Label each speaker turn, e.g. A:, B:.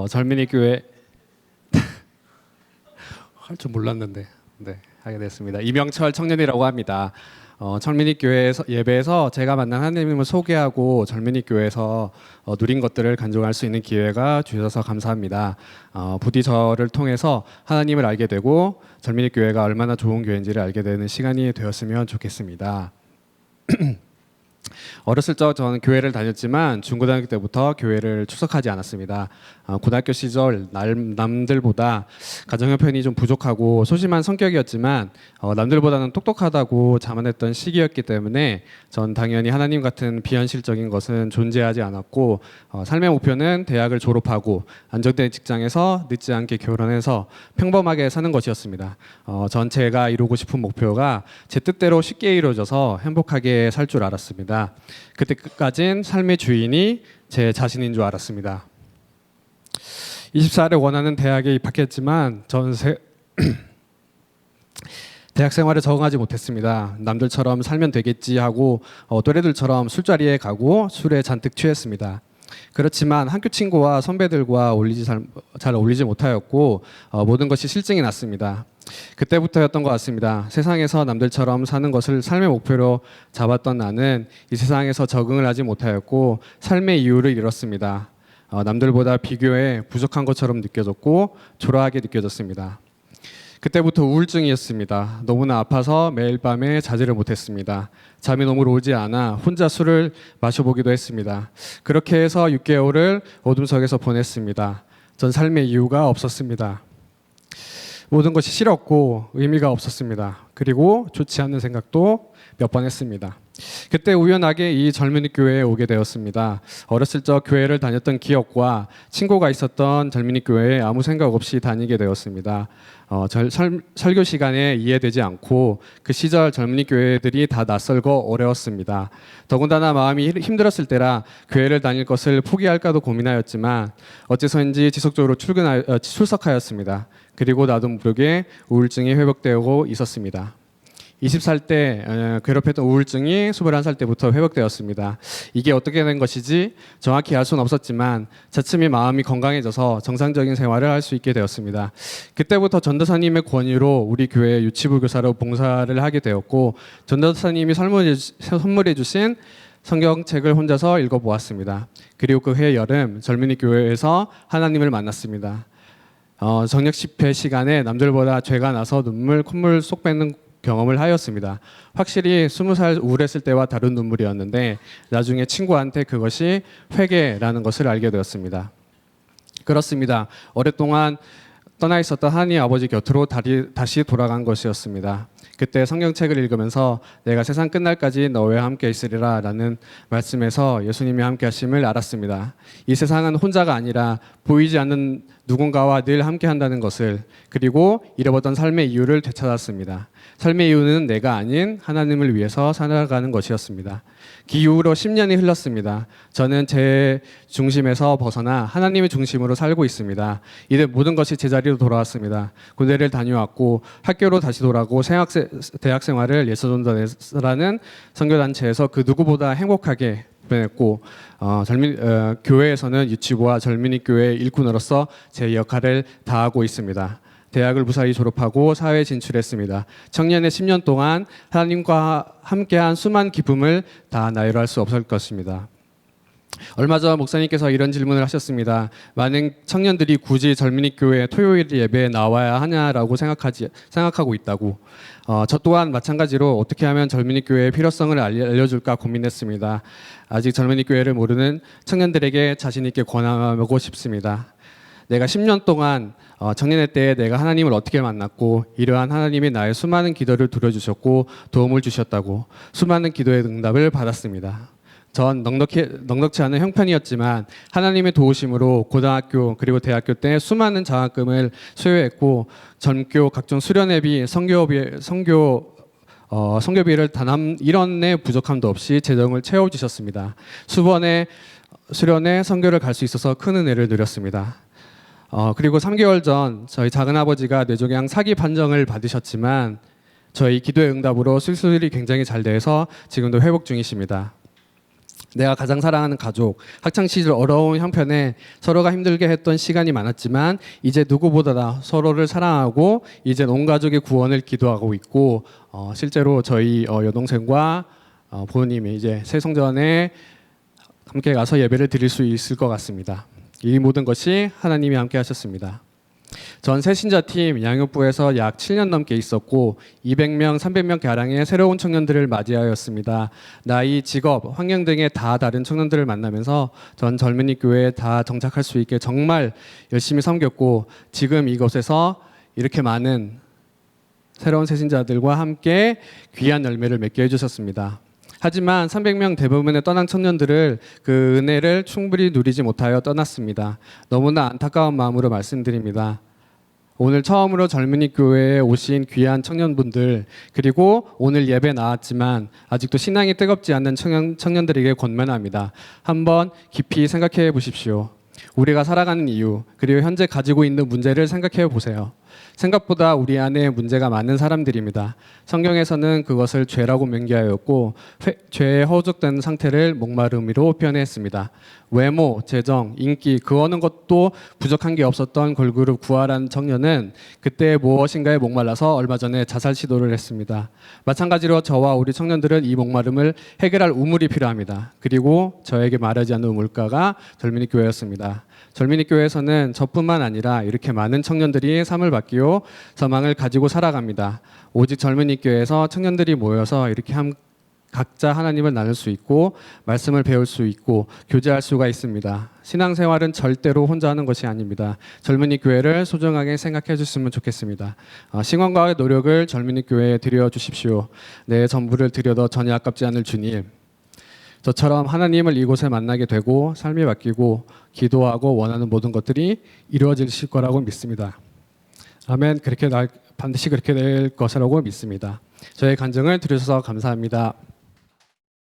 A: 젊은이 교회 할 줄 몰랐는데 네 하게 됐습니다. 이명철 청년이라고 합니다. 젊은이 교회에서 예배에서 제가 만난 하나님을 소개하고 젊은이 교회에서 누린 것들을 간증할 수 있는 기회가 주셔서 감사합니다. 부디 저를 통해서 하나님을 알게 되고 젊은이 교회가 얼마나 좋은 교회인지를 알게 되는 시간이 되었으면 좋겠습니다. 어렸을 적 저는 교회를 다녔지만 중고등학교 때부터 교회를 출석하지 않았습니다. 고등학교 시절 남들보다 가정 형편이 좀 부족하고 소심한 성격이었지만 남들보다는 똑똑하다고 자만했던 시기였기 때문에 전 당연히 하나님 같은 비현실적인 것은 존재하지 않았고 삶의 목표는 대학을 졸업하고 안정된 직장에서 늦지 않게 결혼해서 평범하게 사는 것이었습니다. 전체가 이루고 싶은 목표가 제 뜻대로 쉽게 이루어져서 행복하게 살 줄 알았습니다. 그때까진 삶의 주인이 제 자신인 줄 알았습니다. 24살에 원하는 대학에 입학했지만 대학 생활에 적응하지 못했습니다. 남들처럼 살면 되겠지 하고 또래들처럼 술자리에 가고 술에 잔뜩 취했습니다. 그렇지만 학교 친구와 선배들과 잘 어울리지 못하였고 모든 것이 실증이 났습니다. 그때부터였던 것 같습니다. 세상에서 남들처럼 사는 것을 삶의 목표로 잡았던 나는 이 세상에서 적응을 하지 못하였고 삶의 이유를 잃었습니다. 남들보다 비교해 부족한 것처럼 느껴졌고 초라하게 느껴졌습니다. 그때부터 우울증이었습니다. 너무나 아파서 매일 밤에 자지를 못했습니다. 잠이 너무 오지 않아 혼자 술을 마셔보기도 했습니다. 그렇게 해서 6개월을 어둠 속에서 보냈습니다. 전 삶의 이유가 없었습니다. 모든 것이 싫었고 의미가 없었습니다. 그리고 좋지 않은 생각도 몇 번 했습니다. 그때 우연하게 이 젊은이 교회에 오게 되었습니다. 어렸을 적 교회를 다녔던 기억과 친구가 있었던 젊은이 교회에 아무 생각 없이 다니게 되었습니다. 설교 시간에 이해되지 않고 그 시절 젊은이 교회들이 다 낯설고 어려웠습니다. 더군다나 마음이 힘들었을 때라 교회를 다닐 것을 포기할까도 고민하였지만 어째서인지 지속적으로 출석하였습니다. 그리고 나도 모르게 우울증이 회복되고 있었습니다. 20살 때 괴롭혔던 우울증이 21살 때부터 회복되었습니다. 이게 어떻게 된 것이지 정확히 알 수는 없었지만 차츰히 마음이 건강해져서 정상적인 생활을 할 수 있게 되었습니다. 그때부터 전도사님의 권유로 우리 교회 유치부 교사로 봉사를 하게 되었고 전도사님이 선물해 주신 성경책을 혼자서 읽어보았습니다. 그리고 그해 여름 젊은이 교회에서 하나님을 만났습니다. 정력 집회 시간에 남들보다 죄가 나서 콧물 쏙 뺏는 경험을 하였습니다. 확실히 20살 우울했을 때와 다른 눈물이었는데 나중에 친구한테 그것이 회개라는 것을 알게 되었습니다. 그렇습니다. 오랫동안 떠나 있었던 하나님 아버지 곁으로 다시 돌아간 것이었습니다. 그때 성경책을 읽으면서 내가 세상 끝날까지 너와 함께 있으리라 라는 말씀에서 예수님이 함께 하심을 알았습니다. 이 세상은 혼자가 아니라 보이지 않는 누군가와 늘 함께 한다는 것을, 그리고 잃어버렸던 삶의 이유를 되찾았습니다. 삶의 이유는 내가 아닌 하나님을 위해서 살아가는 것이었습니다. 그 이후로 10년이 흘렀습니다. 저는 제 중심에서 벗어나 하나님의 중심으로 살고 있습니다. 이제 모든 것이 제자리로 돌아왔습니다. 군대를 다녀왔고 학교로 다시 돌아오고 대학 생활을 예수전도라는 선교단체에서 그 누구보다 행복하게 보냈고 교회에서는 유치부와 젊은이 교회 일꾼으로서 제 역할을 다하고 있습니다. 대학을 무사히 졸업하고 사회에 진출했습니다. 청년의 10년 동안 하나님과 함께한 수많은 기쁨을 다 나열할 수 없을 것입니다. 얼마 전 목사님께서 이런 질문을 하셨습니다. 많은 청년들이 굳이 젊은이 교회 토요일 예배에 나와야 하냐라고 생각하고 있다고. 저 또한 마찬가지로 어떻게 하면 젊은이 교회의 필요성을 알려줄까 고민했습니다. 아직 젊은이 교회를 모르는 청년들에게 자신 있게 권하고 싶습니다. 내가 10년 동안 청년의 때에 내가 하나님을 어떻게 만났고 이러한 하나님이 나의 수많은 기도를 들어주셨고 도움을 주셨다고 수많은 기도의 응답을 받았습니다. 전 넉넉치 않은 형편이었지만 하나님의 도우심으로 고등학교 그리고 대학교 때 수많은 장학금을 수여했고 전교 각종 수련회비, 선교비를 단 한 1원의 부족함도 없이 재정을 채워주셨습니다. 수번의 수련회 선교를 갈 수 있어서 큰 은혜를 누렸습니다. 그리고 3개월 전 저희 작은아버지가 뇌종양 사기 판정을 받으셨지만 저희 기도의 응답으로 수술이 굉장히 잘 돼서 지금도 회복 중이십니다. 내가 가장 사랑하는 가족, 학창 시절 어려운 형편에 서로가 힘들게 했던 시간이 많았지만 이제 누구보다 서로를 사랑하고 이제 온 가족의 구원을 기도하고 있고 실제로 저희 여동생과 부모님이 이제 새송전에 함께 가서 예배를 드릴 수 있을 것 같습니다. 이 모든 것이 하나님이 함께 하셨습니다. 전 새신자팀 양육부에서 약 7년 넘게 있었고 200명, 300명 가량의 새로운 청년들을 맞이하였습니다. 나이, 직업, 환경 등의 다 다른 청년들을 만나면서 전 젊은이 교회에 다 정착할 수 있게 정말 열심히 섬겼고 지금 이곳에서 이렇게 많은 새로운 새신자들과 함께 귀한 열매를 맺게 해주셨습니다. 하지만 300명 대부분의 떠난 청년들을 그 은혜를 충분히 누리지 못하여 떠났습니다. 너무나 안타까운 마음으로 말씀드립니다. 오늘 처음으로 젊은이 교회에 오신 귀한 청년분들, 그리고 오늘 예배 나왔지만 아직도 신앙이 뜨겁지 않는 청년들에게 권면합니다. 한번 깊이 생각해 보십시오. 우리가 살아가는 이유, 그리고 현재 가지고 있는 문제를 생각해 보세요. 생각보다 우리 안에 문제가 많은 사람들입니다. 성경에서는 그것을 죄라고 명기하였고 죄에 허우적된 상태를 목마름으로 표현했습니다. 외모, 재정, 인기 그 어느 것도 부족한 게 없었던 걸그룹 구하라는 청년은 그때 무엇인가에 목말라서 얼마 전에 자살 시도를 했습니다. 마찬가지로 저와 우리 청년들은 이 목마름을 해결할 우물이 필요합니다. 그리고 저에게 말하지 않는 우물가가 젊은이 교회였습니다. 젊은이 교회에서는 저뿐만 아니라 이렇게 많은 청년들이 삶을 바뀌어 소망을 가지고 살아갑니다. 오직 젊은이 교회에서 청년들이 모여서 이렇게 각자 하나님을 나눌 수 있고 말씀을 배울 수 있고 교제할 수가 있습니다. 신앙생활은 절대로 혼자 하는 것이 아닙니다. 젊은이 교회를 소중하게 생각해 주셨으면 좋겠습니다. 시간과 노력을 젊은이 교회에 드려 주십시오. 내 전부를 드려도 전혀 아깝지 않을 주님, 저처럼 하나님을 이곳에 만나게 되고 삶이 바뀌고 기도하고 원하는 모든 것들이 이루어질 거라고 믿습니다. 아멘. 반드시 그렇게 될 것이라고 믿습니다. 저의 간증을 들으셔서 감사합니다.